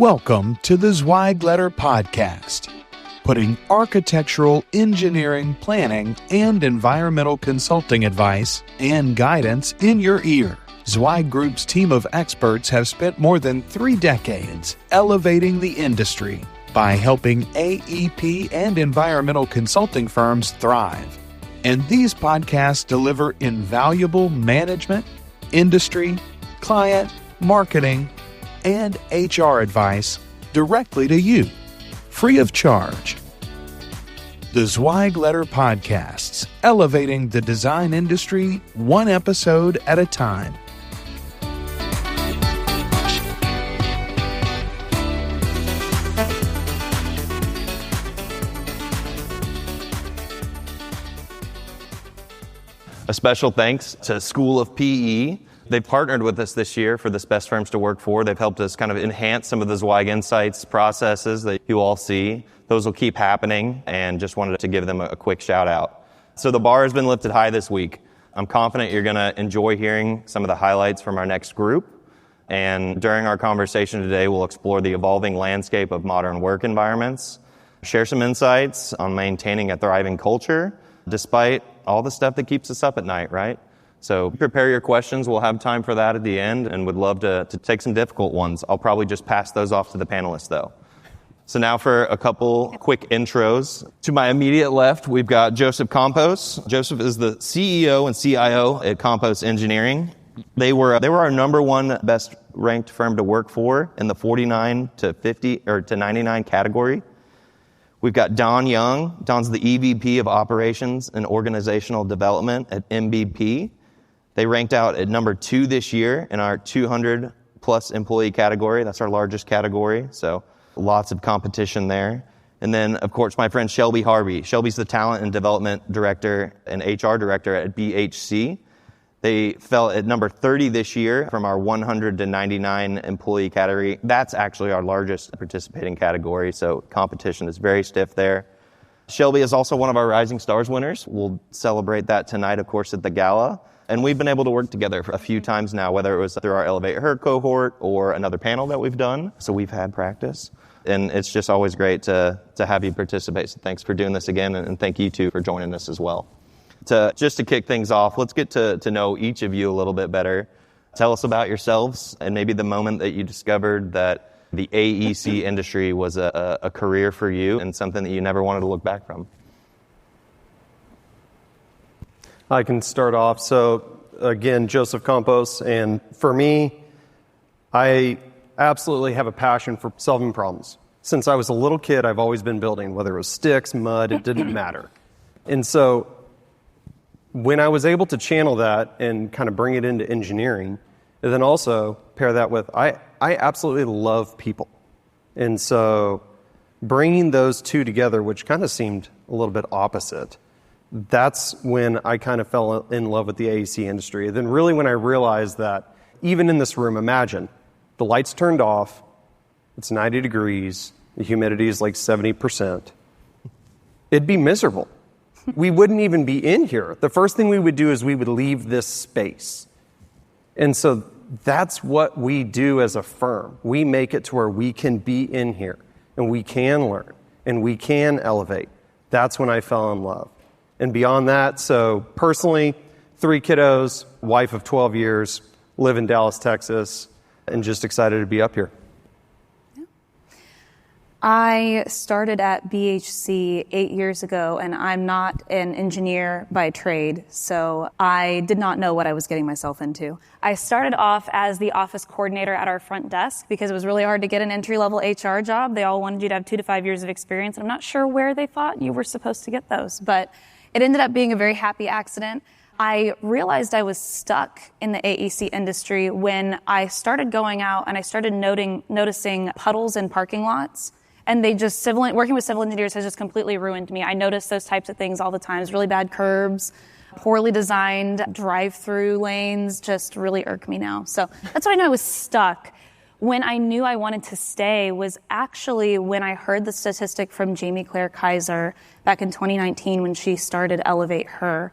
Welcome to the Zweig Letter Podcast, putting architectural, engineering, planning, and environmental consulting advice and guidance in your ear. Zweig Group's team of experts have spent more than 3 decades elevating the industry by helping AEP and environmental consulting firms thrive. And these podcasts deliver invaluable management, industry, client, marketing, and HR advice directly to you, free of charge. The Zweig Letter Podcasts, elevating the design industry one episode at a time. A special thanks to School of PE. They've partnered with us this year for this Best Firms to Work For. They've helped us kind of enhance some of the Zweig insights processes that you all see. Those will keep happening, and just wanted to give them a quick shout out. So the bar has been lifted high this week. I'm confident you're going to enjoy hearing some of the highlights from our next group. And during our conversation today, we'll explore the evolving landscape of modern work environments, share some insights on maintaining a thriving culture, despite all the stuff that keeps us up at night, right? So prepare your questions. We'll have time for that at the end, and would love to take some difficult ones. I'll probably just pass those off to the panelists, though. So now for a couple quick intros. To my immediate left, we've got Joseph Campos. Joseph is the CEO and CIO at Campos Engineering. They were our number one best ranked firm to work for in the 49 to 50 or to 99 category. We've got Don Young. Don's the EVP of Operations and Organizational Development at MBP. They ranked out at number 2 this year in our 200 plus employee category. That's our largest category, so lots of competition there. And then, of course, my friend Shelby Harvey. Shelby's the Talent and Development Director and HR Director at BHC. They fell at number 30 this year from our 100 to 99 employee category. That's actually our largest participating category, so competition is very stiff there. Shelby is also one of our Rising Stars winners. We'll celebrate that tonight, of course, at the gala. And we've been able to work together a few times now, whether it was through our Elevate Her cohort or another panel that we've done. So we've had practice. And it's just always great to have you participate. So thanks for doing this again, and thank you too for joining us as well. Just to kick things off, let's get to know each of you a little bit better. Tell us about yourselves and maybe the moment that you discovered that the AEC industry was a career for you and something that you never wanted to look back from. I can start off. So again, Joseph Campos, and for me, I absolutely have a passion for solving problems. Since I was a little kid, I've always been building, whether it was sticks, mud, it didn't matter. And so when I was able to channel that and kind of bring it into engineering, and then also pair that with, I absolutely love people. And so bringing those two together, which kind of seemed a little bit opposite, that's when I kind of fell in love with the AEC industry. And then really when I realized that even in this room, imagine the lights turned off, it's 90 degrees, the humidity is like 70%. It'd be miserable. We wouldn't even be in here. The first thing we would do is we would leave this space. And so that's what we do as a firm. We make it to where we can be in here and we can learn and we can elevate. That's when I fell in love. And beyond that, so personally, 3 kiddos, wife of 12 years, live in Dallas, Texas, and just excited to be up here. I started at BHC 8 years ago, and I'm not an engineer by trade, so I did not know what I was getting myself into. I started off as the office coordinator at our front desk because it was really hard to get an entry-level HR job. They all wanted you to have 2 to 5 years of experience, and I'm not sure where they thought you were supposed to get those, but it ended up being a very happy accident. I realized I was stuck in the AEC industry when I started going out and I started noticing puddles in parking lots. And working with civil engineers has just completely ruined me. I notice those types of things all the time. Really bad curbs, poorly designed drive-through lanes just really irk me now. So that's why I know I was stuck. When I knew I wanted to stay was actually when I heard the statistic from Jamie Claire Kaiser back in 2019 when she started Elevate Her.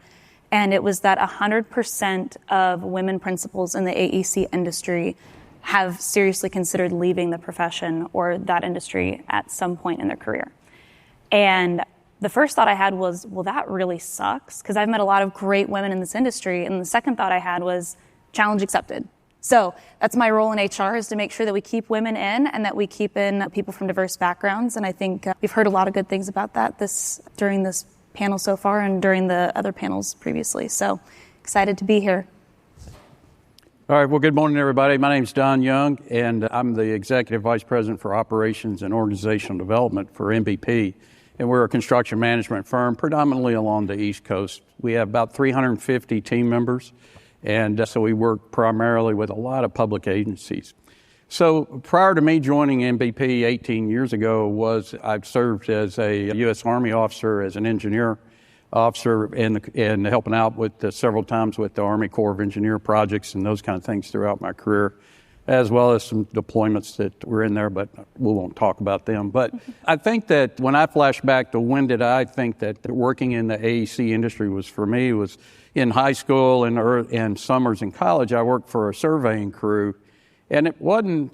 And it was that 100% of women principals in the AEC industry have seriously considered leaving the profession or that industry at some point in their career. And the first thought I had was, well, that really sucks, because I've met a lot of great women in this industry. And the second thought I had was, challenge accepted. So that's my role in HR, is to make sure that we keep women in and that we keep in people from diverse backgrounds. And I think we've heard a lot of good things about that during this panel so far and during the other panels previously. So excited to be here. All right. Well, good morning, everybody. My name's Don Young, and I'm the Executive Vice President for Operations and Organizational Development for MVP. And we're a construction management firm predominantly along the East Coast. We have about 350 team members, and so we work primarily with a lot of public agencies. So prior to me joining MVP 18 years ago, I've served as a U.S. Army officer, as an engineer officer, and helping out with several times with the Army Corps of Engineer projects and those kind of things throughout my career, as well as some deployments that were in there, but we won't talk about them. But I think that when I flash back to when did I think that working in the AEC industry was for me, was in high school and summers in college. I worked for a surveying crew, and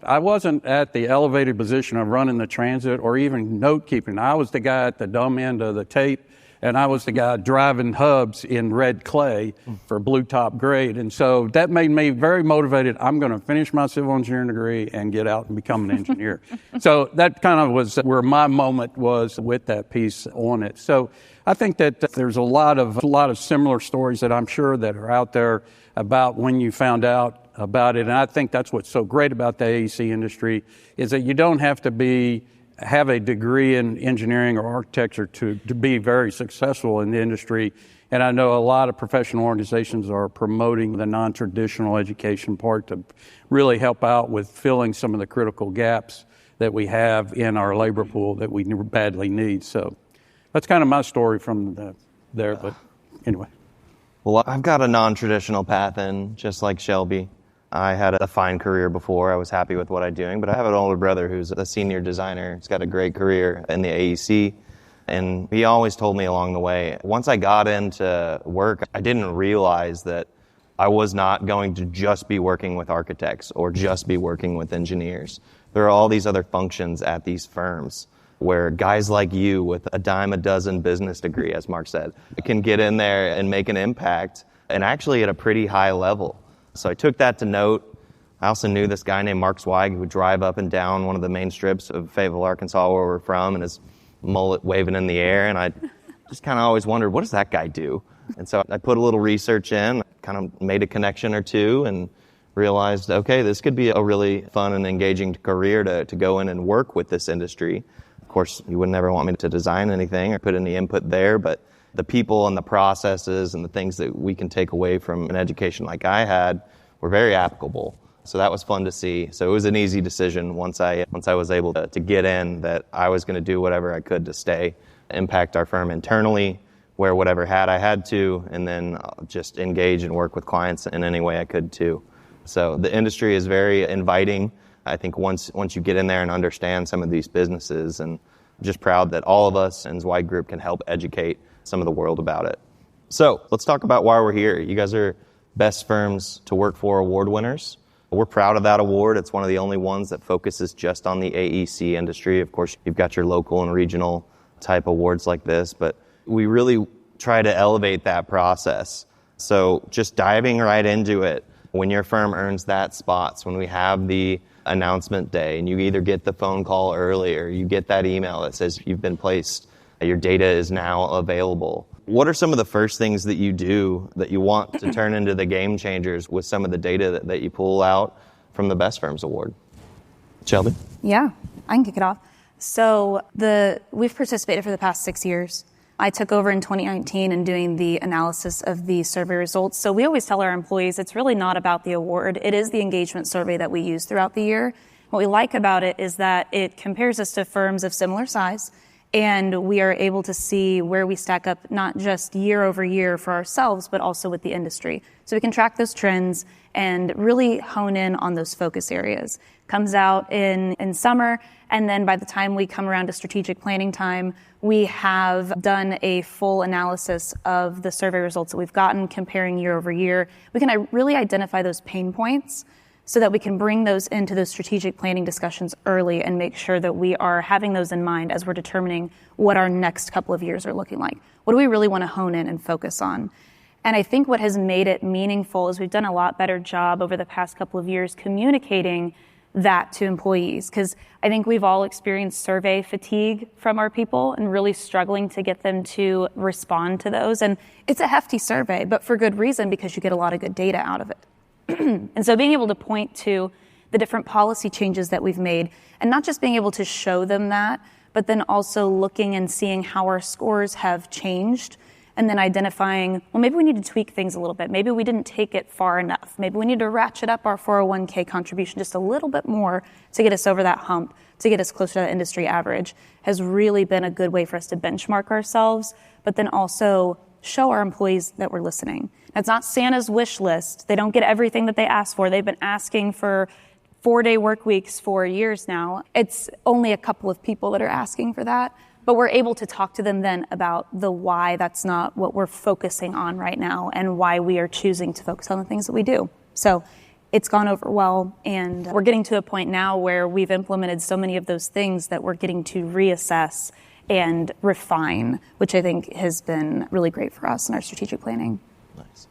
I wasn't at the elevated position of running the transit or even note keeping. I was the guy at the dumb end of the tape, and I was the guy driving hubs in red clay for blue top grade. And so that made me very motivated. I'm going to finish my civil engineering degree and get out and become an engineer. So that kind of was where my moment was with that piece on it. So I think that there's a lot of similar stories that I'm sure that are out there about when you found out about it. And I think that's what's so great about the AEC industry, is that you don't have to have a degree in engineering or architecture to be very successful in the industry. And I know a lot of professional organizations are promoting the non-traditional education part to really help out with filling some of the critical gaps that we have in our labor pool that we badly need. So that's kind of my story from there. But anyway. Well, I've got a non-traditional path in, just like Shelby. I had a fine career before. I was happy with what I'm doing, but I have an older brother who's a senior designer. He's got a great career in the AEC, and he always told me along the way, once I got into work, I didn't realize that I was not going to just be working with architects or just be working with engineers. There are all these other functions at these firms where guys like you with a dime a dozen business degree, as Mark said, can get in there and make an impact, and actually at a pretty high level. So I took that to note. I also knew this guy named Mark Zweig who would drive up and down one of the main strips of Fayetteville, Arkansas, where we're from, and his mullet waving in the air. And I just kind of always wondered, what does that guy do? And so I put a little research in, kind of made a connection or two, and realized, okay, this could be a really fun and engaging career to go in and work with this industry. Of course, you would never want me to design anything or put any input there, but the people and the processes and the things that we can take away from an education like I had were very applicable. So that was fun to see. So it was an easy decision once I was able to get in, that I was going to do whatever I could to stay, impact our firm internally, wear whatever hat I had to, and then just engage and work with clients in any way I could too. So the industry is very inviting. I think once you get in there and understand some of these businesses, and I'm just proud that all of us in Zweig Group can help educate some of the world about it. So let's talk about why we're here. You guys are Best Firms to Work For award winners. We're proud of that award. It's one of the only ones that focuses just on the AEC industry. Of course, you've got your local and regional type awards like this, but we really try to elevate that process. So just diving right into it, when your firm earns that spot, when we have the announcement day and you either get the phone call early or you get that email that says you've been placed, your data is now available. What are some of the first things that you do that you want to turn into the game changers with some of the data that you pull out from the Best Firms Award? Shelby? Yeah, I can kick it off. So we've participated for the past 6 years. I took over in 2019 and doing the analysis of the survey results. So we always tell our employees it's really not about the award. It is the engagement survey that we use throughout the year. What we like about it is that it compares us to firms of similar size, and we are able to see where we stack up not just year over year for ourselves, but also with the industry. So we can track those trends and really hone in on those focus areas. Comes out in summer, and then by the time we come around to strategic planning time, we have done a full analysis of the survey results that we've gotten, comparing year over year. We can really identify those pain points so that we can bring those into those strategic planning discussions early and make sure that we are having those in mind as we're determining what our next couple of years are looking like. What do we really want to hone in and focus on? And I think what has made it meaningful is we've done a lot better job over the past couple of years communicating that to employees, because I think we've all experienced survey fatigue from our people and really struggling to get them to respond to those. And it's a hefty survey, but for good reason, because you get a lot of good data out of it. And so being able to point to the different policy changes that we've made, and not just being able to show them that, but then also looking and seeing how our scores have changed, and then identifying, well, maybe we need to tweak things a little bit. Maybe we didn't take it far enough. Maybe we need to ratchet up our 401k contribution just a little bit more to get us over that hump, to get us closer to the industry average, has really been a good way for us to benchmark ourselves, but then also show our employees that we're listening. Now, it's not Santa's wish list. They don't get everything that they ask for. They've been asking for 4-day work weeks for years now. It's only a couple of people that are asking for that. But we're able to talk to them then about the why that's not what we're focusing on right now and why we are choosing to focus on the things that we do. So it's gone over well, and we're getting to a point now where we've implemented so many of those things that we're getting to reassess and refine, which I think has been really great for us in our strategic planning. Nice.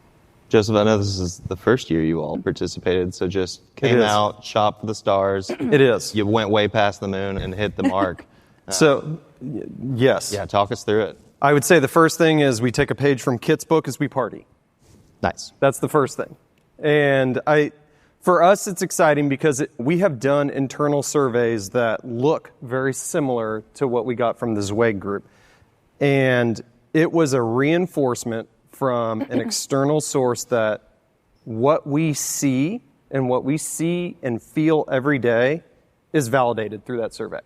Joseph, I know this is the first year you all participated, so just came out, shot for the stars. It is. You went way past the moon and hit the mark. So, yes. Yeah, talk us through it. I would say the first thing is we take a page from Kit's book as we party. Nice. That's the first thing. And for us, it's exciting because we have done internal surveys that look very similar to what we got from the Zweig Group. And it was a reinforcement from an external source that what we see and feel every day is validated through that survey.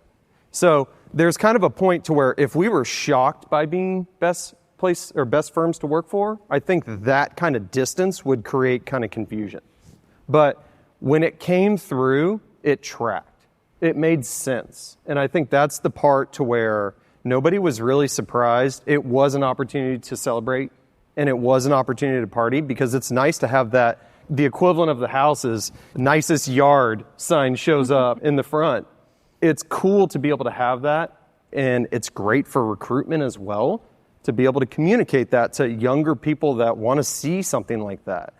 So there's kind of a point to where if we were shocked by being best place or best firms to work for, I think that kind of distance would create kind of confusion. But when it came through, it tracked. It made sense. And I think that's the part to where nobody was really surprised. It was an opportunity to celebrate, and it was an opportunity to party, because it's nice to have that. The equivalent of the house's nicest yard sign shows up in the front. It's cool to be able to have that, and it's great for recruitment as well, to be able to communicate that to younger people that want to see something like that.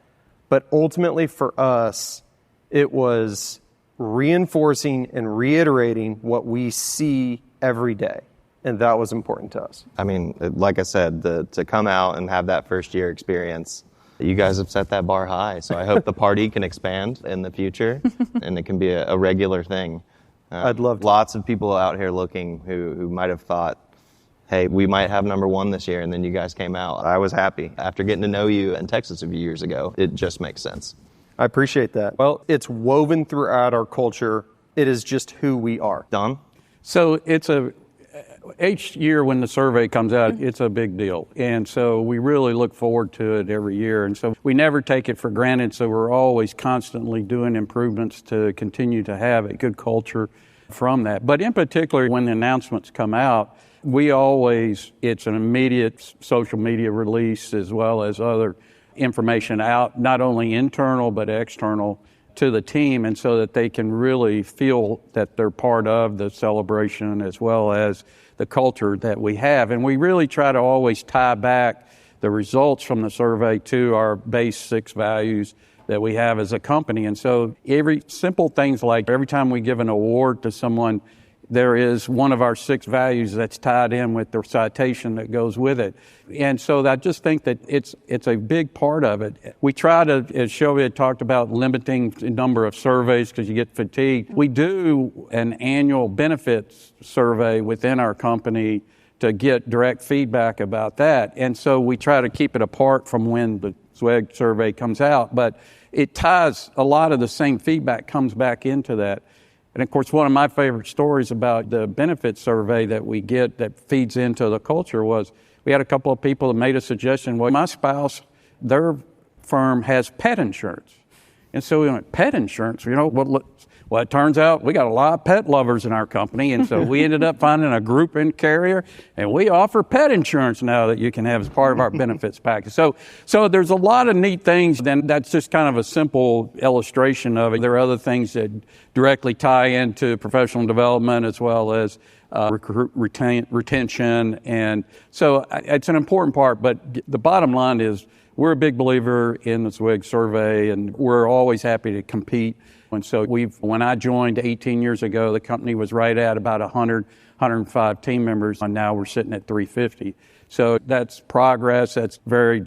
But ultimately for us, it was reinforcing and reiterating what we see every day, and that was important to us. I mean, like I said, to come out and have that first year experience, you guys have set that bar high, so I hope the party can expand in the future, and it can be a regular thing. I'd love to. Lots of people out here looking who might have thought, hey, we might have number one this year, and then you guys came out. I was happy. After getting to know you in Texas a few years ago, it just makes sense. I appreciate that. Well, it's woven throughout our culture. It is just who we are. Don? So each year when the survey comes out, it's a big deal. And so we really look forward to it every year. And so we never take it for granted. So we're always constantly doing improvements to continue to have a good culture from that. But in particular, when the announcements come out, it's an immediate social media release as well as other information out, not only internal but external to the team, and so that they can really feel that they're part of the celebration as well as the culture that we have. And we really try to always tie back the results from the survey to our base 6 values that we have as a company. And so every simple things like every time we give an award to someone, there is one of our 6 values that's tied in with the citation that goes with it. And so I just think that it's a big part of it. We try to, as Shelby had talked about, limiting the number of surveys because you get fatigued. We do an annual benefits survey within our company to get direct feedback about that. And so we try to keep it apart from when the Zweig survey comes out. But it ties, a lot of the same feedback comes back into that. And of course, one of my favorite stories about the benefits survey that we get that feeds into the culture was we had a couple of people that made a suggestion. Well, my spouse, their firm has pet insurance. And so we went, pet insurance, well, it turns out we got a lot of pet lovers in our company, and so we ended up finding a group in carrier, and we offer pet insurance now that you can have as part of our benefits package. So there's a lot of neat things, and that's just kind of a simple illustration of it. There are other things that directly tie into professional development as well as retention, and so it's an important part, but the bottom line is we're a big believer in the Zweig survey, and we're always happy to compete. And so when I joined 18 years ago, the company was right at about 105 team members, and now we're sitting at 350. So that's progress. That's very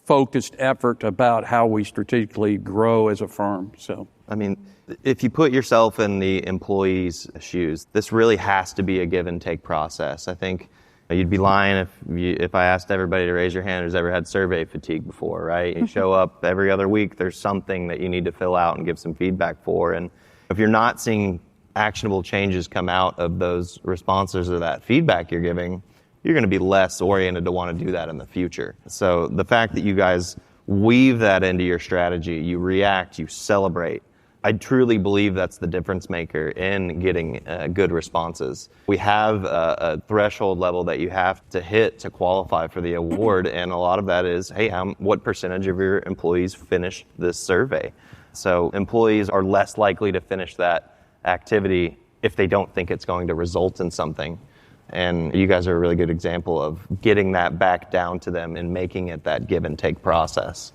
focused effort about how we strategically grow as a firm. So, I mean, if you put yourself in the employee's shoes, this really has to be a give and take process. I think you'd be lying if I asked everybody to raise your hand who's ever had survey fatigue before, right? You show up every other week, there's something that you need to fill out and give some feedback for. And if you're not seeing actionable changes come out of those responses or that feedback you're giving, you're going to be less oriented to want to do that in the future. So the fact that you guys weave that into your strategy, you react, you celebrate, I truly believe that's the difference maker in getting good responses. We have a threshold level that you have to hit to qualify for the award, and a lot of that is, hey, what percentage of your employees finish this survey? So employees are less likely to finish that activity if they don't think it's going to result in something. And you guys are a really good example of getting that back down to them and making it that give and take process.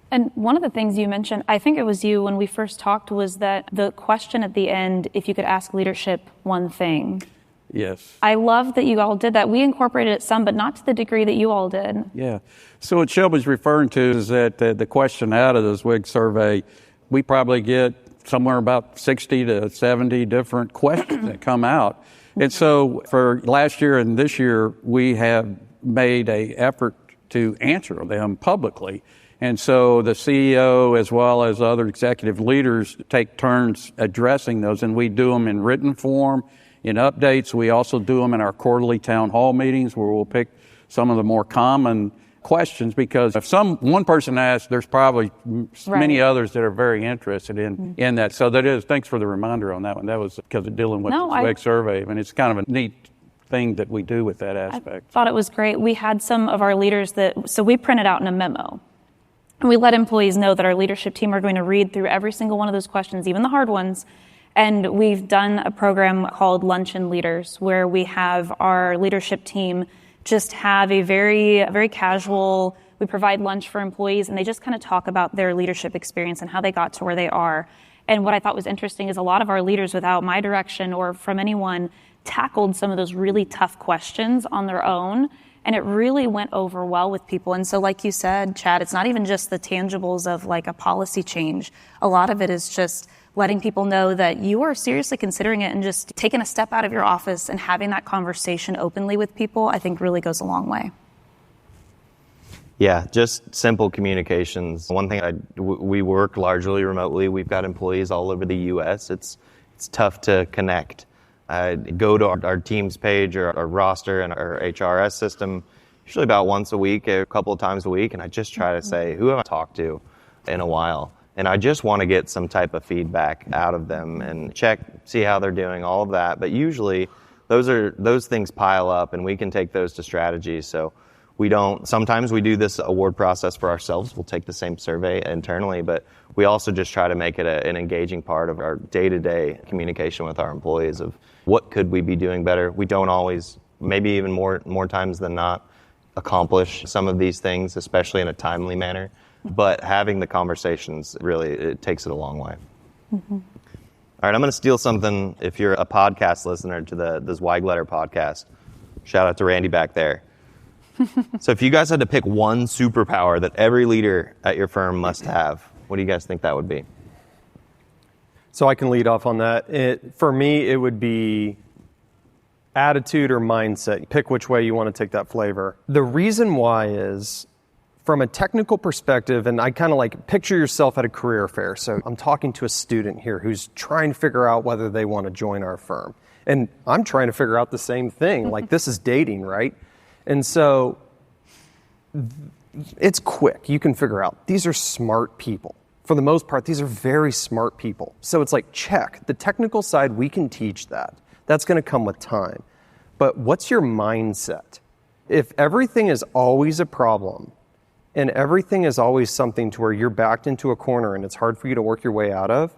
And one of the things you mentioned, I think it was you when we first talked, was that the question at the end, if you could ask leadership one thing. Yes. I love that you all did that. We incorporated it some, but not to the degree that you all did. Yeah. So what Shelby's referring to is that the question out of the Zweig survey, we probably get somewhere about 60 to 70 different questions that come out. And so for last year and this year, we have made an effort to answer them publicly. And so the CEO, as well as other executive leaders, take turns addressing those, and we do them in written form, in updates. We also do them in our quarterly town hall meetings, where we'll pick some of the more common questions, because if one person asks, there's probably many others that are very interested in that. So that is, thanks for the reminder on that one. That was because of dealing with the Zweig survey. I mean, it's kind of a neat thing that we do with that aspect. I thought it was great. We had some of our leaders so we printed out in a memo. And we let employees know that our leadership team are going to read through every single one of those questions, even the hard ones. And we've done a program called Luncheon Leaders, where we have our leadership team just have a very, very casual, we provide lunch for employees, and they just kind of talk about their leadership experience and how they got to where they are. And what I thought was interesting is a lot of our leaders, without my direction or from anyone, tackled some of those really tough questions on their own. And it really went over well with people. And so like you said, Chad, it's not even just the tangibles of like a policy change. A lot of it is just letting people know that you are seriously considering it, and just taking a step out of your office and having that conversation openly with people, I think really goes a long way. Yeah, just simple communications. One thing, we work largely remotely. We've got employees all over the U.S. It's tough to connect. I go to our Teams page or our roster and our HRS system usually about once a week, a couple of times a week, and I just try to say, who have I talked to in a while? And I just want to get some type of feedback out of them and see how they're doing, all of that. But usually those things pile up, and we can take those to strategy. So sometimes we do this award process for ourselves. We'll take the same survey internally, but we also just try to make it an engaging part of our day-to-day communication with our employees of what could we be doing better. We don't always, maybe even more times than not, accomplish some of these things, especially in a timely manner. But having the conversations, really, it takes it a long way. Mm-hmm. All right, I'm going to steal something. If you're a podcast listener to the Zweig Letter Podcast, shout out to Randy back there. So if you guys had to pick one superpower that every leader at your firm must have, what do you guys think that would be? So I can lead off on that. For me, it would be attitude or mindset. Pick which way you want to take that flavor. The reason why is, from a technical perspective, and I kind of like picture yourself at a career fair. So I'm talking to a student here who's trying to figure out whether they want to join our firm. And I'm trying to figure out the same thing. Like, this is dating, right? And so it's quick. You can figure out these are smart people. for the most part, these are very smart people. So it's like, check. The technical side, we can teach that. That's going to come with time. But what's your mindset? If everything is always a problem and everything is always something to where you're backed into a corner and it's hard for you to work your way out of,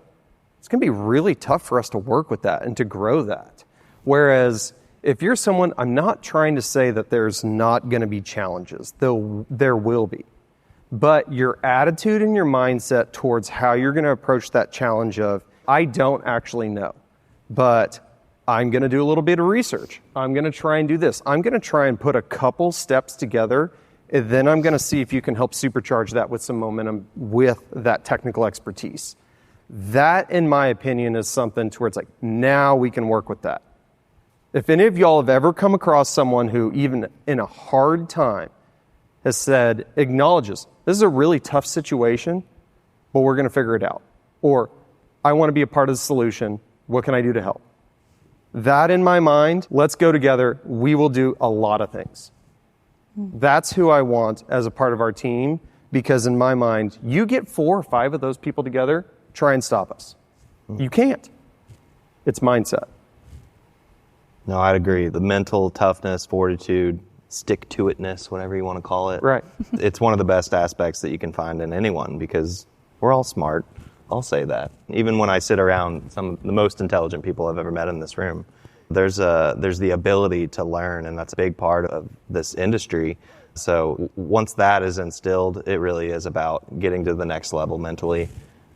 it's going to be really tough for us to work with that and to grow that. Whereas if you're someone, I'm not trying to say that there's not going to be challenges, though there will be. But your attitude and your mindset towards how you're going to approach that challenge of, I don't actually know, but I'm going to do a little bit of research. I'm going to try and do this. I'm going to try and put a couple steps together, and then I'm going to see if you can help supercharge that with some momentum with that technical expertise. That, in my opinion, is something to where it's like, now we can work with that. If any of y'all have ever come across someone who, even in a hard time, has said, acknowledges, this is a really tough situation, but we're going to figure it out. Or, I want to be a part of the solution. What can I do to help? That, in my mind, let's go together. We will do a lot of things. That's who I want as a part of our team, because in my mind, you get 4 or 5 of those people together, try and stop us. You can't. It's mindset. No, I'd agree. The mental toughness, fortitude, stick-to-itness, whatever you want to call it. Right. It's one of the best aspects that you can find in anyone, because we're all smart. I'll say that. Even when I sit around some of the most intelligent people I've ever met in this room, there's the ability to learn, and that's a big part of this industry. So once that is instilled, it really is about getting to the next level mentally.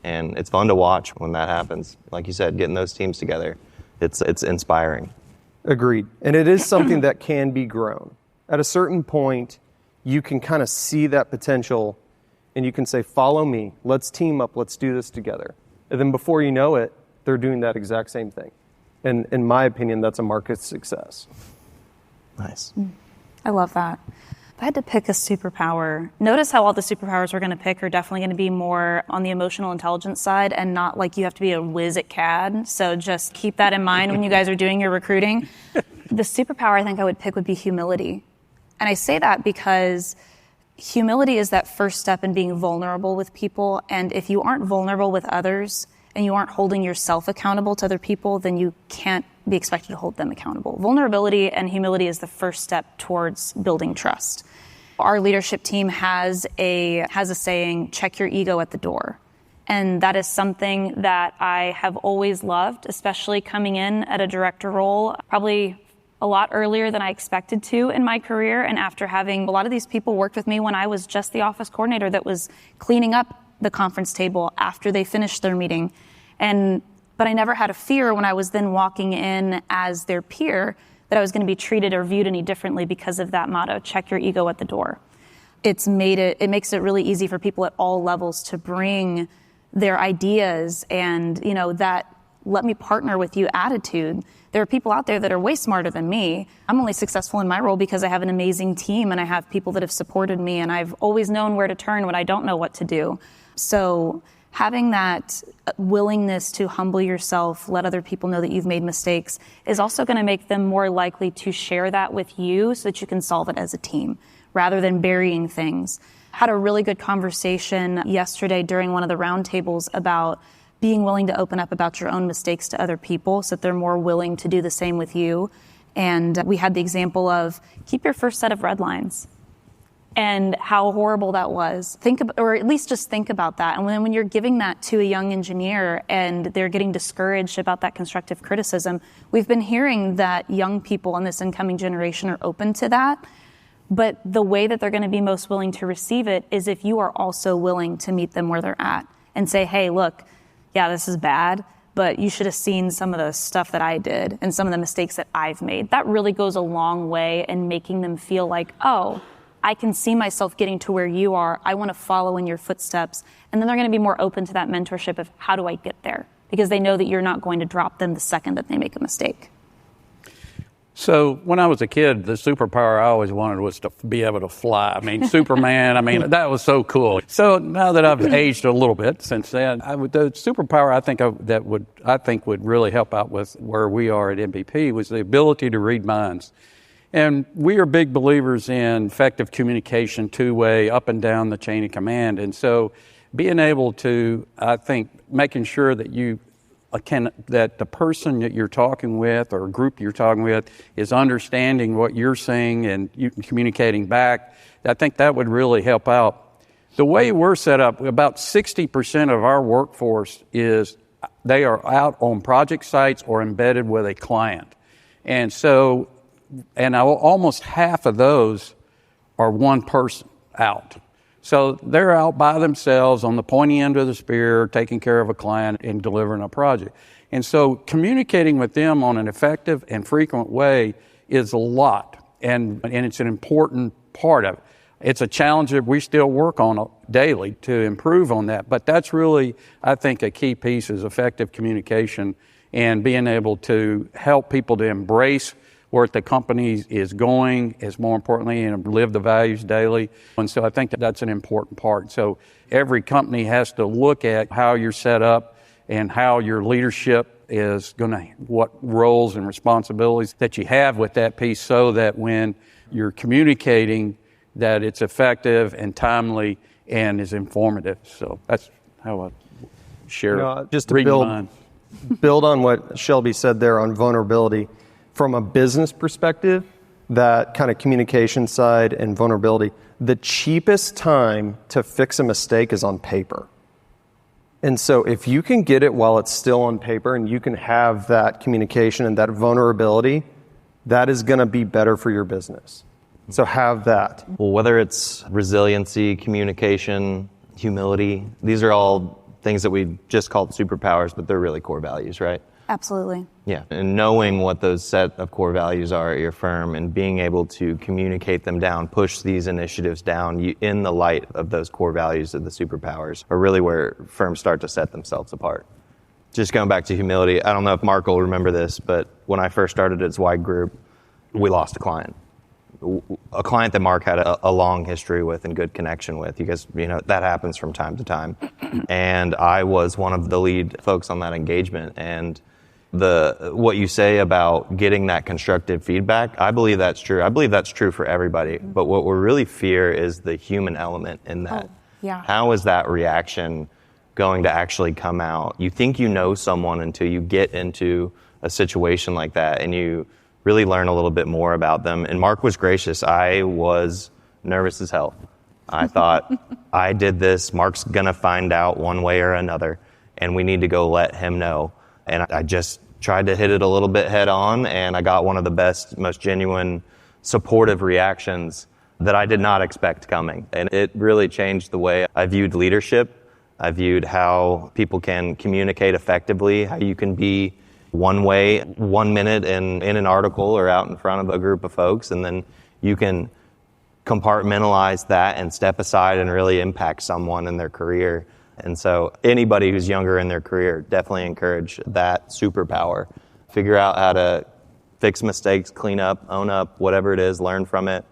And it's fun to watch when that happens. Like you said, getting those teams together, it's inspiring. Agreed. And it is something that can be grown. At a certain point, you can kind of see that potential and you can say, follow me, let's team up, let's do this together. And then before you know it, they're doing that exact same thing. And in my opinion, that's a market success. Nice. I love that. If I had to pick a superpower, notice how all the superpowers we're going to pick are definitely going to be more on the emotional intelligence side and not like you have to be a whiz at CAD. So just keep that in mind when you guys are doing your recruiting. The superpower I think I would pick would be humility. And I say that because humility is that first step in being vulnerable with people. And if you aren't vulnerable with others and you aren't holding yourself accountable to other people, then you can't be expected to hold them accountable. Vulnerability and humility is the first step towards building trust. Our leadership team has a saying, check your ego at the door. And that is something that I have always loved, especially coming in at a director role, probably a lot earlier than I expected to in my career. And after having a lot of these people worked with me when I was just the office coordinator that was cleaning up the conference table after they finished their meeting. But I never had a fear when I was then walking in as their peer that I was going to be treated or viewed any differently because of that motto, check your ego at the door. It makes it really easy for people at all levels to bring their ideas and, that let me partner with you attitude. There are people out there that are way smarter than me. I'm only successful in my role because I have an amazing team and I have people that have supported me and I've always known where to turn when I don't know what to do. So having that willingness to humble yourself, let other people know that you've made mistakes, is also going to make them more likely to share that with you so that you can solve it as a team rather than burying things. Had a really good conversation yesterday during one of the roundtables about being willing to open up about your own mistakes to other people so that they're more willing to do the same with you. And we had the example of keep your first set of red lines and how horrible that was. Or at least just think about that. And when you're giving that to a young engineer and they're getting discouraged about that constructive criticism, we've been hearing that young people in this incoming generation are open to that. But the way that they're going to be most willing to receive it is if you are also willing to meet them where they're at and say, hey, look, yeah, this is bad, but you should have seen some of the stuff that I did and some of the mistakes that I've made. That really goes a long way in making them feel like, oh, I can see myself getting to where you are. I want to follow in your footsteps. And then they're going to be more open to that mentorship of how do I get there? Because they know that you're not going to drop them the second that they make a mistake. So when I was a kid, the superpower I always wanted was to be able to fly. I mean, Superman, that was so cool. So now that I've aged a little bit since then, the superpower I think would really help out with where we are at MVP was the ability to read minds. And we are big believers in effective communication, two-way, up and down the chain of command. And so being able to, I think, making sure that that the person that you're talking with or group you're talking with is understanding what you're saying and you communicating back, I think that would really help out. The way we're set up, about 60% of our workforce they are out on project sites or embedded with a client. And so, almost half of those are one person out. So they're out by themselves on the pointy end of the spear, taking care of a client and delivering a project. And so communicating with them on an effective and frequent way is a lot, and it's an important part of it. It's a challenge that we still work on daily to improve on that. But that's really, I think, a key piece is effective communication and being able to help people to embrace where the company is going, is more importantly, and live the values daily. And so I think that's an important part. So every company has to look at how you're set up and how your leadership is what roles and responsibilities that you have with that piece, so that when you're communicating, that it's effective and timely and is informative. So that's how I share. Just to build on what Shelby said there on vulnerability, from a business perspective, that kind of communication side and vulnerability, the cheapest time to fix a mistake is on paper. And so if you can get it while it's still on paper and you can have that communication and that vulnerability, that is going to be better for your business. So have that. Well, whether it's resiliency, communication, humility, these are all things that we just called superpowers, but they're really core values, right? Absolutely. Yeah, and knowing what those set of core values are at your firm and being able to communicate them down, push these initiatives down in the light of those core values of the superpowers are really where firms start to set themselves apart. Just going back to humility, I don't know if Mark will remember this, but when I first started at Zweig Group, we lost a client that Mark had a long history with and good connection with, because that happens from time to time. And I was one of the lead folks on that engagement. And what you say about getting that constructive feedback, I believe that's true. I believe that's true for everybody. But what we really fear is the human element in that. Oh, yeah. How is that reaction going to actually come out? You think you know someone until you get into a situation like that and you really learn a little bit more about them. And Mark was gracious. I was nervous as hell. I thought, I did this. Mark's going to find out one way or another, and we need to go let him know. And I just tried to hit it a little bit head on, and I got one of the best, most genuine, supportive reactions that I did not expect coming. And it really changed the way I viewed leadership. I viewed how people can communicate effectively, how you can be one way 1 minute in an article or out in front of a group of folks, and then you can compartmentalize that and step aside and really impact someone in their career. And so anybody who's younger in their career, definitely encourage that superpower. Figure out how to fix mistakes, clean up, own up, whatever it is, learn from it.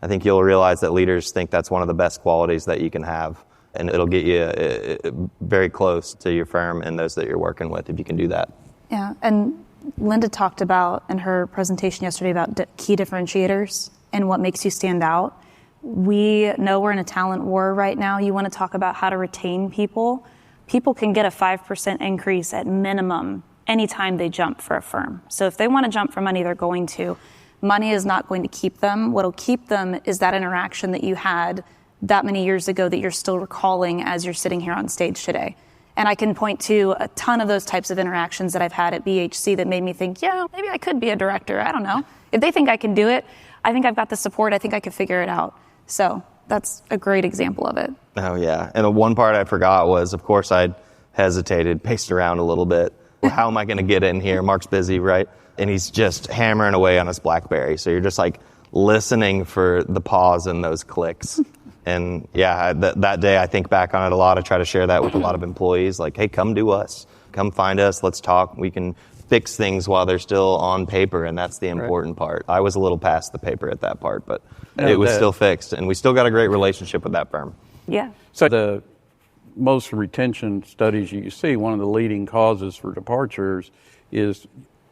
I think you'll realize that leaders think that's one of the best qualities that you can have, and it'll get you very close to your firm and those that you're working with if you can do that. Yeah, and Linda talked about in her presentation yesterday about key differentiators and what makes you stand out. We know we're in a talent war right now. You want to talk about how to retain people. People can get a 5% increase at minimum anytime they jump for a firm. So if they want to jump for money, they're going to. Money is not going to keep them. What'll keep them is that interaction that you had that many years ago that you're still recalling as you're sitting here on stage today. And I can point to a ton of those types of interactions that I've had at BHC that made me think, yeah, maybe I could be a director. I don't know. If they think I can do it, I think I've got the support. I think I could figure it out. So that's a great example of it. Oh, yeah. And the one part I forgot was, of course, I'd hesitated, paced around a little bit. How am I going to get in here? Mark's busy, right? And he's just hammering away on his BlackBerry. So you're just like listening for the pause and those clicks. And yeah, that day I think back on it a lot. I try to share that with a lot of employees, like, hey, come to us. Come find us. Let's talk. We can fix things while they're still on paper, and that's the important part. I was a little past the paper at that part, but it was still fixed, and we still got a great relationship with that firm. Yeah. So the most retention studies you see, one of the leading causes for departures is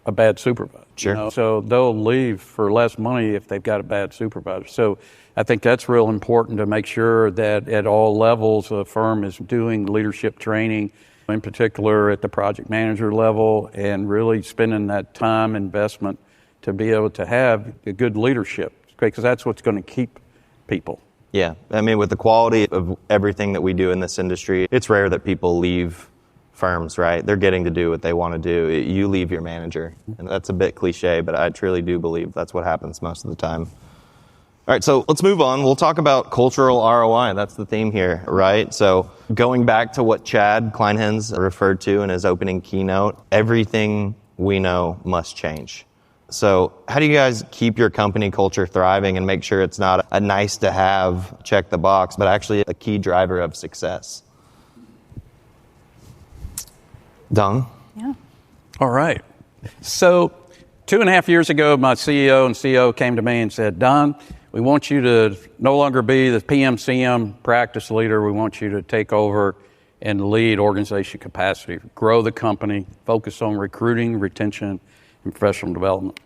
a bad supervisor. Sure. So they'll leave for less money if they've got a bad supervisor. So I think that's real important to make sure that at all levels a firm is doing leadership training, in particular at the project manager level, and really spending that time investment to be able to have a good leadership, because that's what's going to keep people. Yeah, I mean, with the quality of everything that we do in this industry, it's rare that people leave firms, right? They're getting to do what they want to do. You leave your manager. And that's a bit cliche, but I truly do believe that's what happens most of the time. All right, so let's move on. We'll talk about cultural ROI. That's the theme here, right? So going back to what Chad Kleinhens referred to in his opening keynote, everything we know must change. So how do you guys keep your company culture thriving and make sure it's not a nice to have, check the box, but actually a key driver of success? Don? Yeah. All right. So 2.5 years ago, my CEO and COO came to me and said, Don, we want you to no longer be the PMCM practice leader. We want you to take over and lead organization capacity, grow the company, focus on recruiting, retention, and professional development.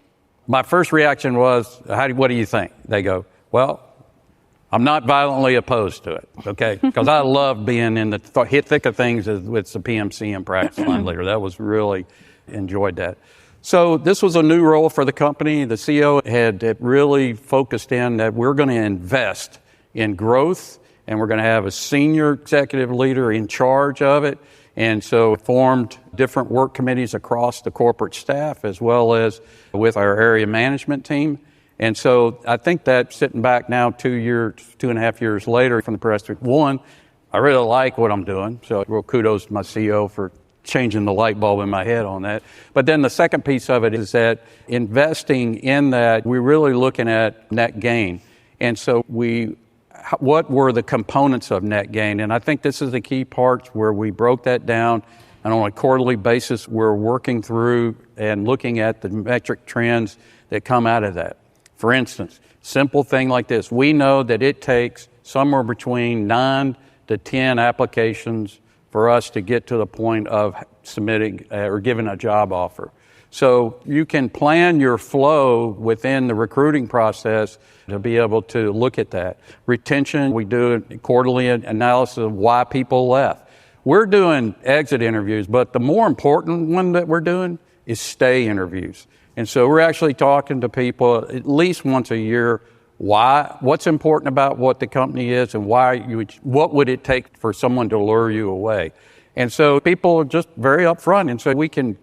My first reaction was, what do you think? They go, well, I'm not violently opposed to it, okay? Because I love being in the thick of things with the PMCM practice line leader. That was really enjoyed that. So this was a new role for the company. The CEO had really focused in that we're going to invest in growth, and we're going to have a senior executive leader in charge of it. And so formed different work committees across the corporate staff as well as with our area management team. And so I think that sitting back now 2.5 years later from the press, one, I really like what I'm doing. So real kudos to my CEO for changing the light bulb in my head on that. But then the second piece of it is that investing in that, we're really looking at net gain. And so what were the components of net gain? And I think this is the key parts where we broke that down. And on a quarterly basis, we're working through and looking at the metric trends that come out of that. For instance, simple thing like this. We know that it takes somewhere between 9 to 10 applications for us to get to the point of submitting or giving a job offer. So you can plan your flow within the recruiting process to be able to look at that. Retention, we do a quarterly analysis of why people left. We're doing exit interviews, but the more important one that we're doing is stay interviews. And so we're actually talking to people at least once a year, what's important about what the company is and what would it take for someone to lure you away. And so people are just very upfront, and so we can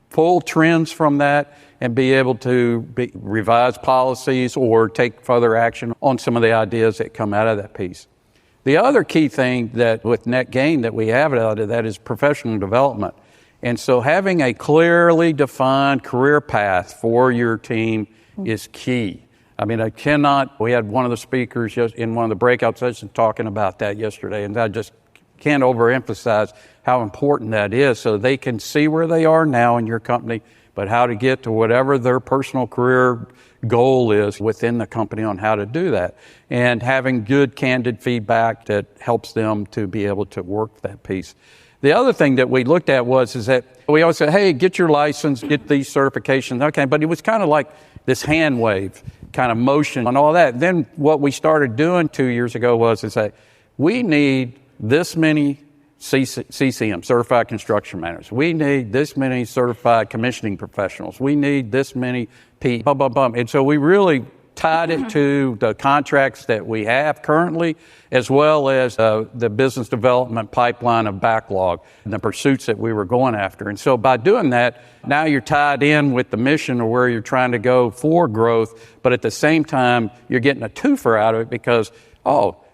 pull trends from that and be able to revise policies or take further action on some of the ideas that come out of that piece. The other key thing that with net gain that we have out of that is professional development. And so having a clearly defined career path for your team is key. I mean, we had one of the speakers just in one of the breakout sessions talking about that yesterday, and I just can't overemphasize how important that is so they can see where they are now in your company, but how to get to whatever their personal career goal is within the company on how to do that. And having good, candid feedback that helps them to be able to work that piece. The other thing that we looked at is that we always said, hey, get your license, get these certifications. Okay, but it was kind of like this hand wave kind of motion and all that. Then what we started doing 2 years ago was to say, we need this many CCM, certified construction managers. We need this many certified commissioning professionals. We need this many P. And so we really tied it to the contracts that we have currently, as well as the business development pipeline of backlog and the pursuits that we were going after. And so by doing that, now you're tied in with the mission of where you're trying to go for growth, but at the same time, you're getting a twofer out of it because,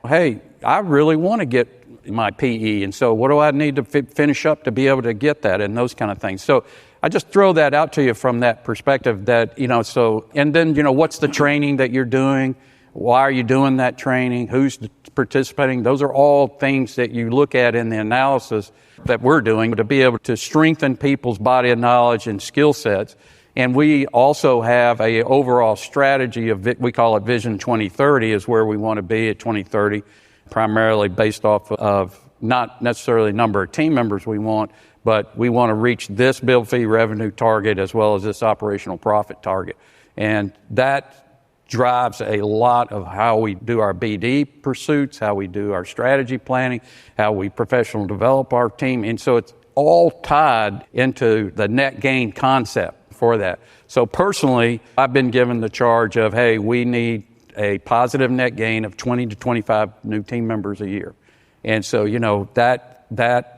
hey, I really want to get my PE, and so what do I need to finish up to be able to get that and those kind of things. So I just throw that out to you from that perspective that, and then, what's the training that you're doing? Why are you doing that training? Who's participating? Those are all things that you look at in the analysis that we're doing to be able to strengthen people's body of knowledge and skill sets. And we also have a overall strategy we call it Vision 2030 is where we want to be at 2030, primarily based off of not necessarily the number of team members we want, but we want to reach this bill fee revenue target as well as this operational profit target. And that drives a lot of how we do our BD pursuits, how we do our strategy planning, how we professionally develop our team. And so it's all tied into the net gain concept for that. So personally, I've been given the charge of, hey, we need a positive net gain of 20 to 25 new team members a year. And so, that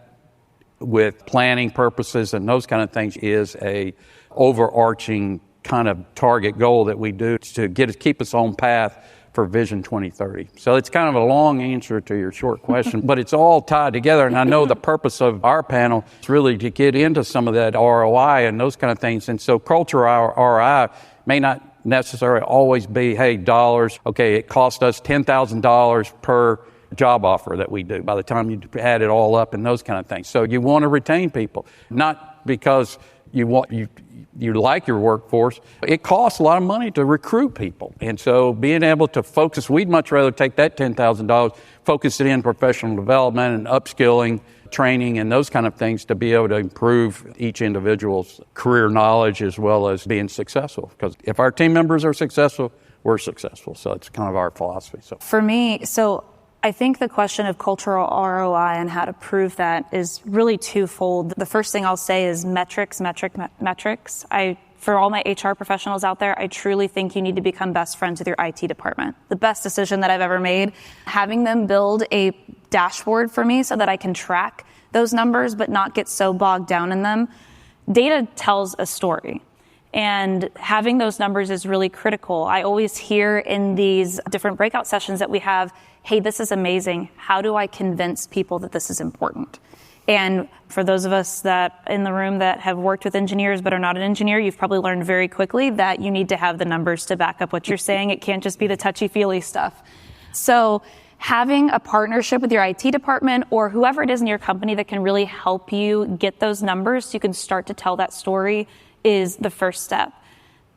with planning purposes and those kind of things is a overarching kind of target goal that we do to keep us on path for Vision 2030. So it's kind of a long answer to your short question, but it's all tied together. And I know the purpose of our panel is really to get into some of that ROI and those kind of things. And so cultural ROI may not necessarily always be, hey, dollars. Okay, it cost us $10,000 per job offer that we do by the time you add it all up and those kind of things. So you want to retain people, not because you like your workforce. It costs a lot of money to recruit people. And so being able to focus, we'd much rather take that $10,000, focus it in professional development and upskilling, training, and those kind of things to be able to improve each individual's career knowledge as well as being successful. Because if our team members are successful, we're successful. So it's kind of our philosophy. So for me, I think the question of cultural ROI and how to prove that is really twofold. The first thing I'll say is metrics. For all my HR professionals out there, I truly think you need to become best friends with your IT department. The best decision that I've ever made, having them build a dashboard for me so that I can track those numbers but not get so bogged down in them. Data tells a story. And having those numbers is really critical. I always hear in these different breakout sessions that we have, hey, this is amazing. How do I convince people that this is important? And for those of us that in the room that have worked with engineers but are not an engineer, you've probably learned very quickly that you need to have the numbers to back up what you're saying. It can't just be the touchy-feely stuff. So having a partnership with your IT department or whoever it is in your company that can really help you get those numbers so you can start to tell that story is the first step.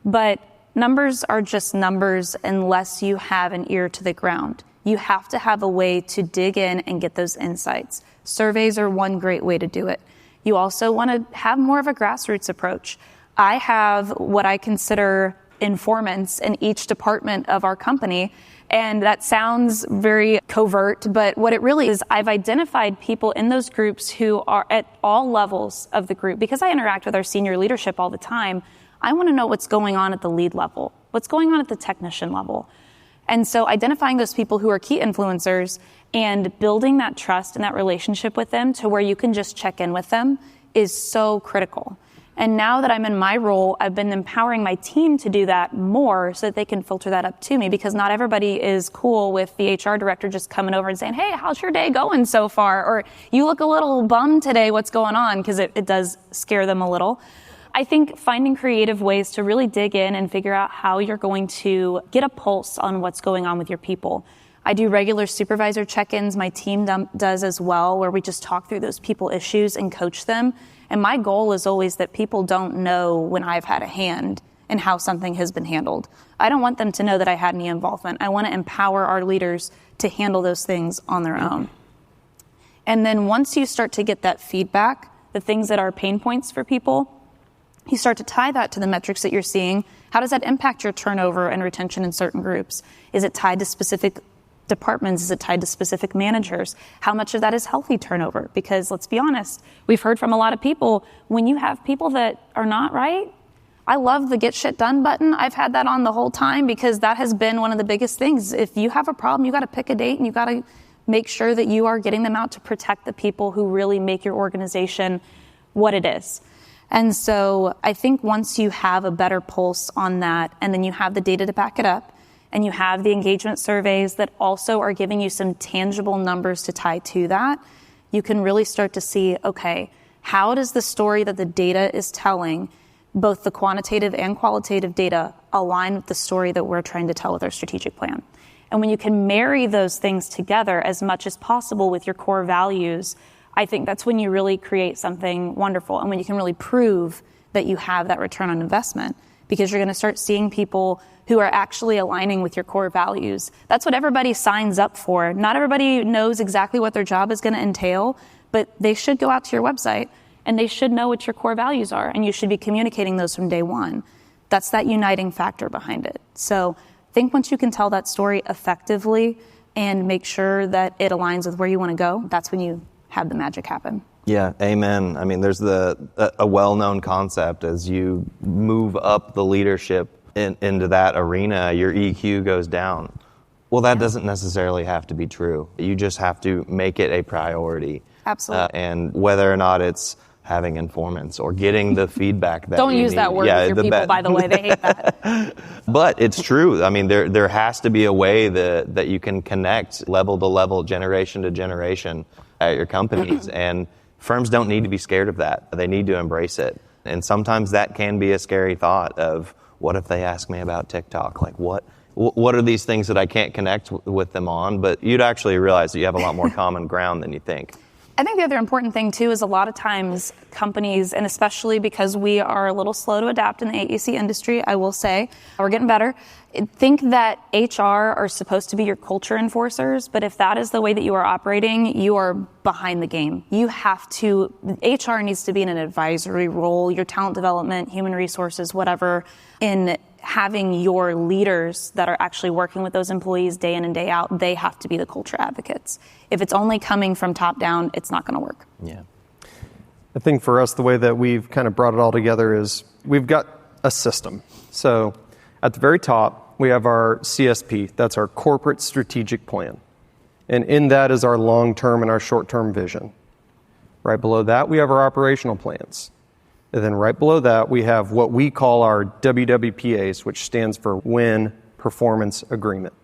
But numbers are just numbers unless you have an ear to the ground. You have to have a way to dig in and get those insights. Surveys are one great way to do it. You also want to have more of a grassroots approach. I have what I consider informants in each department of our company, and that sounds very covert, but what it really is, I've identified people in those groups who are at all levels of the group. Because I interact with our senior leadership all the time, I want to know what's going on at the lead level, what's going on at the technician level. And so identifying those people who are key influencers and building that trust and that relationship with them to where you can just check in with them is so critical. And now that I'm in my role, I've been empowering my team to do that more so that they can filter that up to me, because not everybody is cool with the HR director just coming over and saying, hey, how's your day going so far? Or you look a little bummed today, what's going on? Because it does scare them a little. I think finding creative ways to really dig in and figure out how you're going to get a pulse on what's going on with your people. I do regular supervisor check-ins. My team does as well, where we just talk through those people issues and coach them. And my goal is always that people don't know when I've had a hand in how something has been handled. I don't want them to know that I had any involvement. I want to empower our leaders to handle those things on their own. And then once you start to get that feedback, the things that are pain points for people, you start to tie that to the metrics that you're seeing. How does that impact your turnover and retention in certain groups? Is it tied to specific departments? Is it tied to specific managers? How much of that is healthy turnover? Because let's be honest, we've heard from a lot of people, when you have people that are not right, I love the get shit done button. I've had that on the whole time because that has been one of the biggest things. If you have a problem, you got to pick a date and you got to make sure that you are getting them out to protect the people who really make your organization what it is. And so I think once you have a better pulse on that, and then you have the data to back it up, and you have the engagement surveys that also are giving you some tangible numbers to tie to that, you can really start to see, okay, how does the story that the data is telling, both the quantitative and qualitative data, align with the story that we're trying to tell with our strategic plan? And when you can marry those things together as much as possible with your core values, I think that's when you really create something wonderful, and when you can really prove that you have that return on investment, because you're going to start seeing people who are actually aligning with your core values. That's what everybody signs up for. Not everybody knows exactly what their job is going to entail, but they should go out to your website and they should know what your core values are, and you should be communicating those from day one. That's that uniting factor behind it. So I think once you can tell that story effectively and make sure that it aligns with where you want to go, that's when you have the magic happen. Yeah, amen. I mean, there's a well-known concept as you move up the leadership into that arena, your EQ goes down. Well, that doesn't necessarily have to be true. You just have to make it a priority. Absolutely. And whether or not it's having informants or getting the feedback that Don't you use need. that word with your people, by the way. They hate that. But it's true. I mean, there has to be a way that you can connect level to level, generation to generation at your companies. And firms don't need to be scared of that. They need to embrace it. And sometimes that can be a scary thought of, what if they ask me about TikTok? Like, what are these things that I can't connect with them on? But you'd actually realize that you have a lot more common ground than you think. I think the other important thing, too, is a lot of times companies, and especially because we are a little slow to adapt in the AEC industry, I will say, we're getting better, think that HR are supposed to be your culture enforcers, but if that is the way that you are operating, you are behind the game. You have to, HR needs to be in an advisory role, your talent development, human resources, whatever, in having your leaders that are actually working with those employees day in and day out, they have to be the culture advocates. If it's only coming from top down, it's not going to work. Yeah. I think for us, the way that we've kind of brought it all together is we've got a system. So at the very top, we have our CSP. That's our corporate strategic plan. And in that is our long-term and our short-term vision. Right below that, we have our operational plans. And then right below that, we have what we call our WWPAs, which stands for Win Performance Agreement.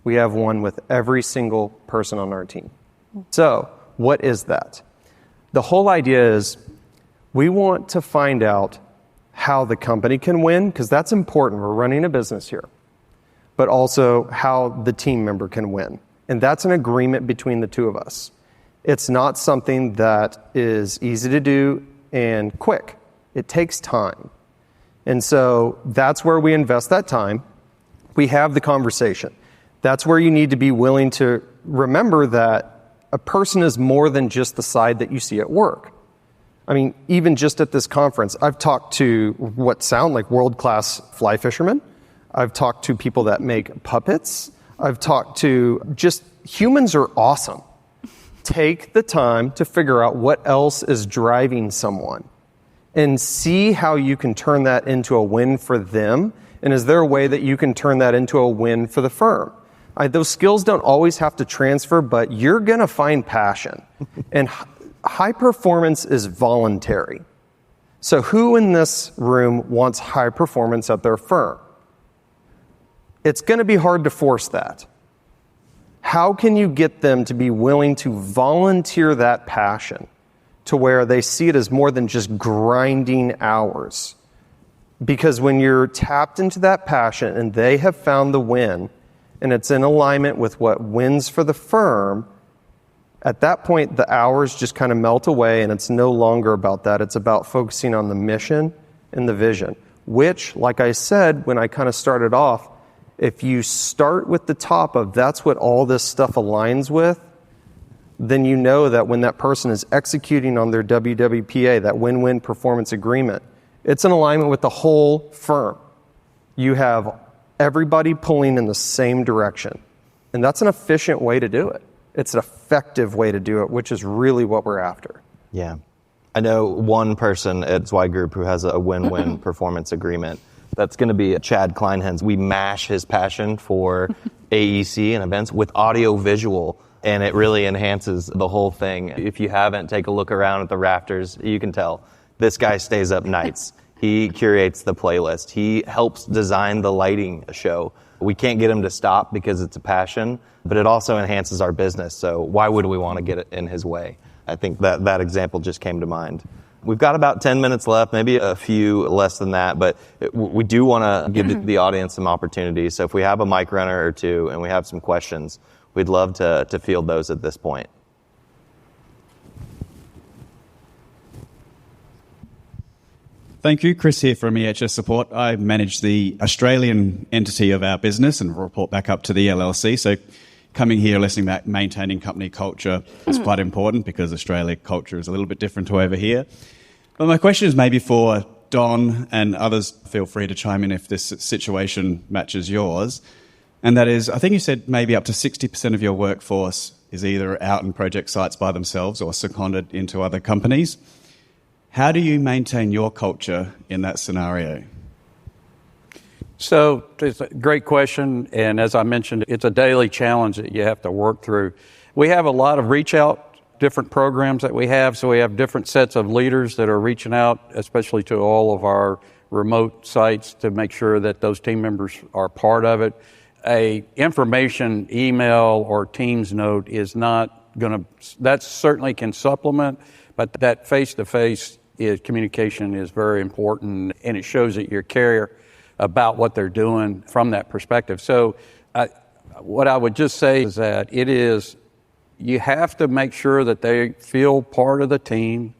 We have one with every single person on our team. So what is that? The whole idea is we want to find out how the company can win, because that's important. We're running a business here. But also how the team member can win. And that's an agreement between the two of us. It's not something that is easy to do and quick. It takes time. And so that's where we invest that time. We have the conversation. That's where you need to be willing to remember that a person is more than just the side that you see at work. I mean, even just at this conference, I've talked to what sound like world-class fly fishermen. I've talked to people that make puppets. I've talked to just humans are awesome. Take the time to figure out what else is driving someone and see how you can turn that into a win for them. And is there a way that you can turn that into a win for the firm? Those skills don't always have to transfer, but you're going to find passion. And high performance is voluntary. So who in this room wants high performance at their firm? It's going to be hard to force that. How can you get them to be willing to volunteer that passion to where they see it as more than just grinding hours? Because when you're tapped into that passion and they have found the win, and it's in alignment with what wins for the firm, at that point, the hours just kind of melt away, and it's no longer about that. It's about focusing on the mission and the vision, which, like I said, when I kind of started off, if you start with the top of that's what all this stuff aligns with, then you know that when that person is executing on their WWPA, that win-win performance agreement, it's in alignment with the whole firm. You have everybody pulling in the same direction. And that's an efficient way to do it. It's an effective way to do it, which is really what we're after. Yeah. I know one person at Zweig Group who has a win-win performance agreement. That's going to be Chad Coldiron. We mash his passion for AEC and events with audio-visual, and it really enhances the whole thing. If you haven't, take a look around at the rafters. You can tell. This guy stays up nights. He curates the playlist. He helps design the lighting show. We can't get him to stop because it's a passion, but it also enhances our business. So why would we want to get it in his way? I think that example just came to mind. We've got about 10 minutes left, maybe a few less than that, but we do want to give the audience some opportunities. So if we have a mic runner or two and we have some questions, we'd love to field those at this point. Thank you. Chris here from EHS Support. I manage the Australian entity of our business and report back up to the LLC. So coming here, listening back, maintaining company culture is quite important because Australia culture is a little bit different to over here. But my question is maybe for Don, and others feel free to chime in if this situation matches yours. And that is, I think you said maybe up to 60% of your workforce is either out in project sites by themselves or seconded into other companies. How do you maintain your culture in that scenario? So it's a great question, and as I mentioned, it's a daily challenge that you have to work through. We have a lot of reach out, different programs that we have, so we have different sets of leaders that are reaching out, especially to all of our remote sites, to make sure that those team members are part of it. A information email or Teams note is not going to, that certainly can supplement, but that face-to-face communication is very important, and it shows that you care about what they're doing from that perspective. So what I would just say is that you have to make sure that they feel part of the team.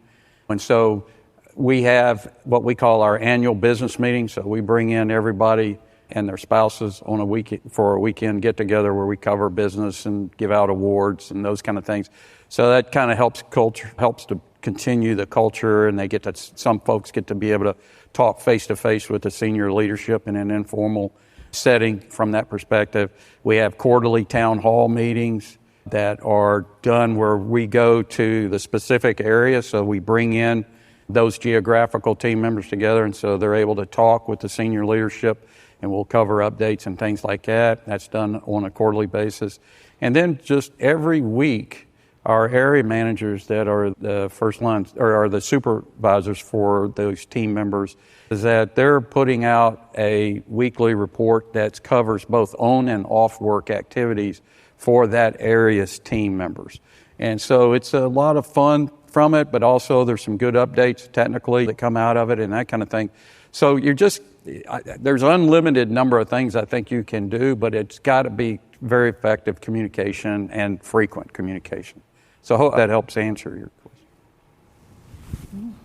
And so we have what we call our annual business meeting. So we bring in everybody and their spouses on a weekend get together where we cover business and give out awards and those kind of things. So that kind of helps to continue the culture, and some folks get to be able to talk face to face with the senior leadership in an informal setting from that perspective. We have quarterly town hall meetings that are done where we go to the specific area. So we bring in those geographical team members together, and so they're able to talk with the senior leadership, and we'll cover updates and things like that. That's done on a quarterly basis. And then just every week, our area managers that are the first line, or are the supervisors for those team members, is that they're putting out a weekly report that covers both on and off work activities for that area's team members. And so it's a lot of fun from it, but also there's some good updates technically that come out of it and that kind of thing. So there's an unlimited number of things I think you can do, but it's got to be very effective communication and frequent communication. So I hope that helps answer your question.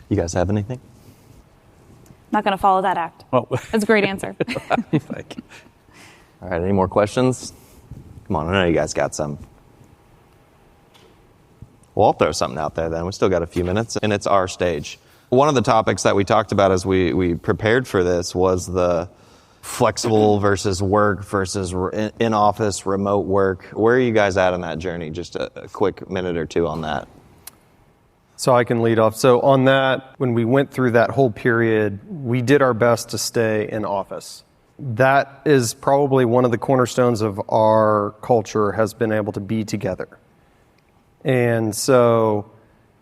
You guys have anything? Not going to follow that act. Well, that's a great answer. Thank you. All right, any more questions? Come on, I know you guys got some. Well, I'll throw something out there then. We still got a few minutes, and it's our stage. One of the topics that we talked about as we prepared for this was the flexible versus work versus in-office remote work. Where are you guys at on that journey? Just a quick minute or two on that. So I can lead off. So on that, when we went through that whole period, we did our best to stay in office. That is probably one of the cornerstones of our culture, has been able to be together. And so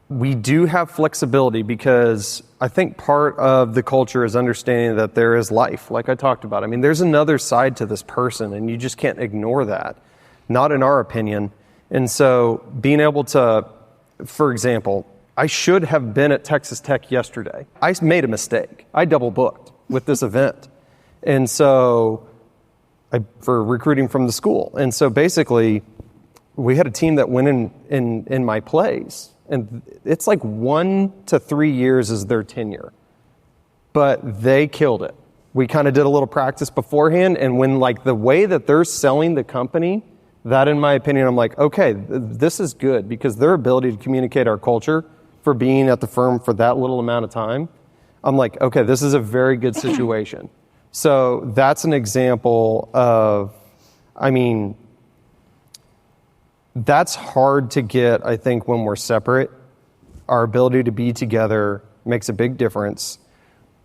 we do have flexibility, because I think part of the culture is understanding that there is life, like I talked about. I mean, there's another side to this person, and you just can't ignore that, not in our opinion. And so being able to, for example, I should have been at Texas Tech yesterday. I made a mistake. I double booked with this event. And so for recruiting from the school. And so basically we had a team that went in my place, and it's like 1 to 3 years is their tenure, but they killed it. We kind of did a little practice beforehand, and when like the way that they're selling the company, that in my opinion, I'm like, okay, this is good, because their ability to communicate our culture for being at the firm for that little amount of time, I'm like, okay, this is a very good situation. So that's an example of, I mean, that's hard to get, I think, when we're separate. Our ability to be together makes a big difference.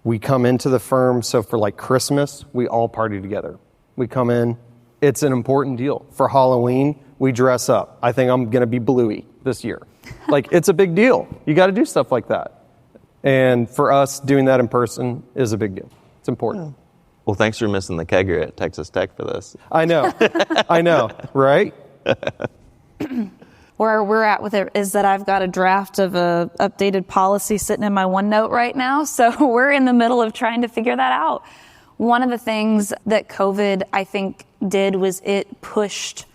We come into the firm, so for like Christmas, we all party together. We come in, it's an important deal. For Halloween, we dress up. I think I'm going to be Bluey this year. Like, it's a big deal. You got to do stuff like that. And for us, doing that in person is a big deal. It's important. Well, thanks for missing the kegger at Texas Tech for this. I know, right? Where we're at with it is that I've got a draft of a updated policy sitting in my OneNote right now. So we're in the middle of trying to figure that out. One of the things that COVID, I think, did was it pushed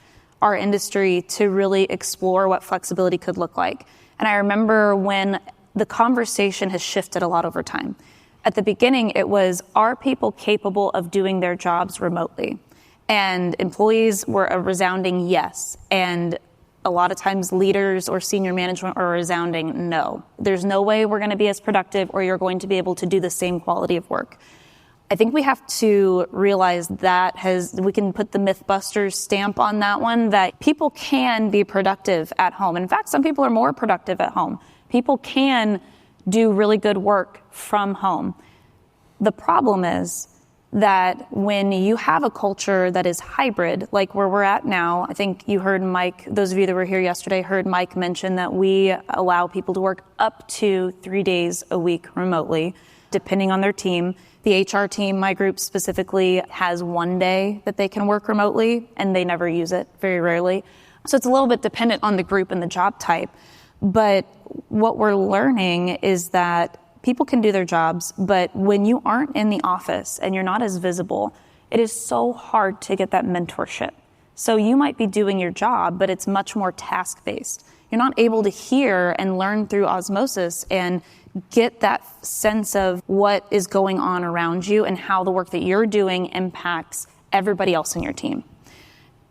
our industry to really explore what flexibility could look like. And I remember when the conversation has shifted a lot over time. At the beginning, it was, are people capable of doing their jobs remotely? And employees were a resounding yes. And A lot of times leaders or senior management are resounding no. There's no way we're going to be as productive or you're going to be able to do the same quality of work. I think we have to realize that we can put the Mythbusters stamp on that one, that people can be productive at home. In fact, some people are more productive at home. People can do really good work from home. The problem is that when you have a culture that is hybrid, like where we're at now, I think you heard Mike, those of you that were here yesterday, heard Mike mention that we allow people to work up to 3 days a week remotely, depending on their team. The HR team, my group specifically, has 1 day that they can work remotely, and they never use it, very rarely. So it's a little bit dependent on the group and the job type. But what we're learning is that people can do their jobs, but when you aren't in the office and you're not as visible, it is so hard to get that mentorship. So you might be doing your job, but it's much more task-based. You're not able to hear and learn through osmosis and get that sense of what is going on around you and how the work that you're doing impacts everybody else in your team.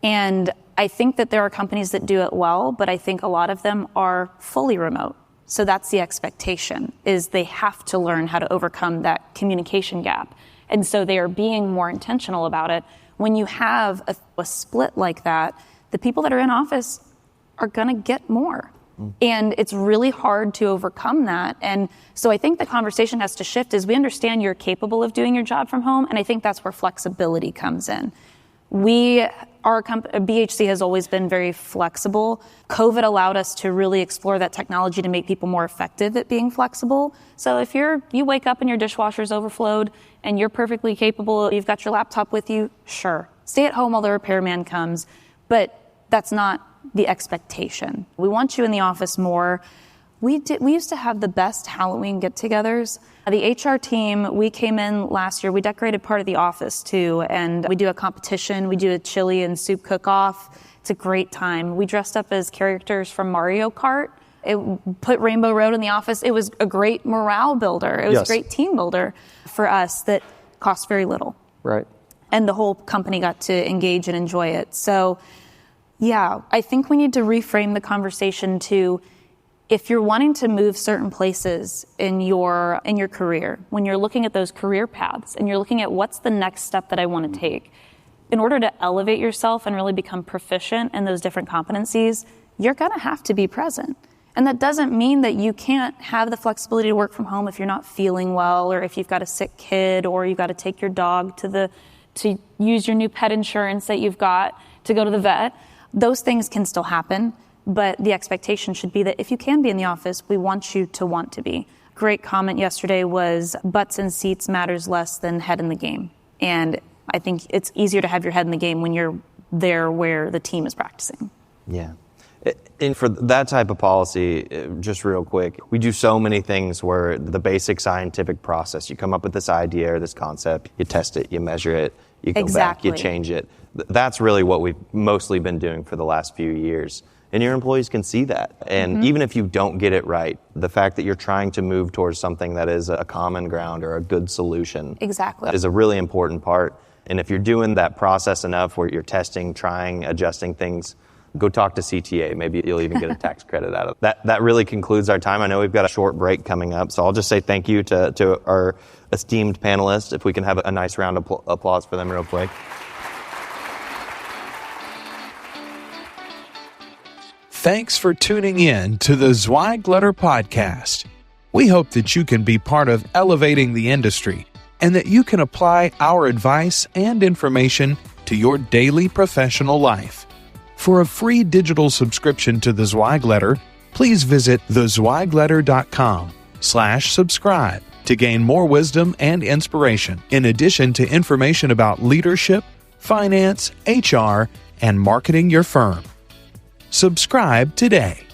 And I think that there are companies that do it well, but I think a lot of them are fully remote. So that's the expectation, is they have to learn how to overcome that communication gap. And so they are being more intentional about it. When you have a split like that, the people that are in office are going to get more. And it's really hard to overcome that. And so I think the conversation has to shift as we understand you're capable of doing your job from home. And I think that's where flexibility comes in. BHC has always been very flexible. COVID allowed us to really explore that technology to make people more effective at being flexible. So if you wake up and your dishwasher's overflowed and you're perfectly capable, you've got your laptop with you, sure. Stay at home while the repairman comes. But that's not the expectation. We want you in the office more. We used to have the best Halloween get-togethers. The HR team, we came in last year, we decorated part of the office too, and we do a competition, we do a chili and soup cook-off. It's a great time. We dressed up as characters from Mario Kart. It put Rainbow Road in the office. It was a great morale builder. It was a great team builder for us that cost very little. Right. And the whole company got to engage and enjoy it. So yeah, I think we need to reframe the conversation to, if you're wanting to move certain places in your career, when you're looking at those career paths and you're looking at what's the next step that I want to take, in order to elevate yourself and really become proficient in those different competencies, you're going to have to be present. And that doesn't mean that you can't have the flexibility to work from home if you're not feeling well, or if you've got a sick kid, or you've got to take your dog to use your new pet insurance that you've got to go to the vet. Those things can still happen, but the expectation should be that if you can be in the office, we want you to want to be. Great comment yesterday was butts and seats matters less than head in the game. And I think it's easier to have your head in the game when you're there where the team is practicing. Yeah. And for that type of policy, just real quick, we do so many things where the basic scientific process, you come up with this idea or this concept, you test it, you measure it, you go back, you change it. That's really what we've mostly been doing for the last few years. And your employees can see that. And even if you don't get it right, the fact that you're trying to move towards something that is a common ground or a good solution is a really important part. And if you're doing that process enough where you're testing, trying, adjusting things, go talk to CTA. Maybe you'll even get a tax credit out of it. That really concludes our time. I know we've got a short break coming up, so I'll just say thank you to our esteemed panelists. If we can have a nice round of applause for them real quick. Thanks for tuning in to the Zweig Letter Podcast. We hope that you can be part of elevating the industry and that you can apply our advice and information to your daily professional life. For a free digital subscription to the Zweig Letter, please visit thezweigletter.com/subscribe to gain more wisdom and inspiration, in addition to information about leadership, finance, HR, and marketing your firm. Subscribe today.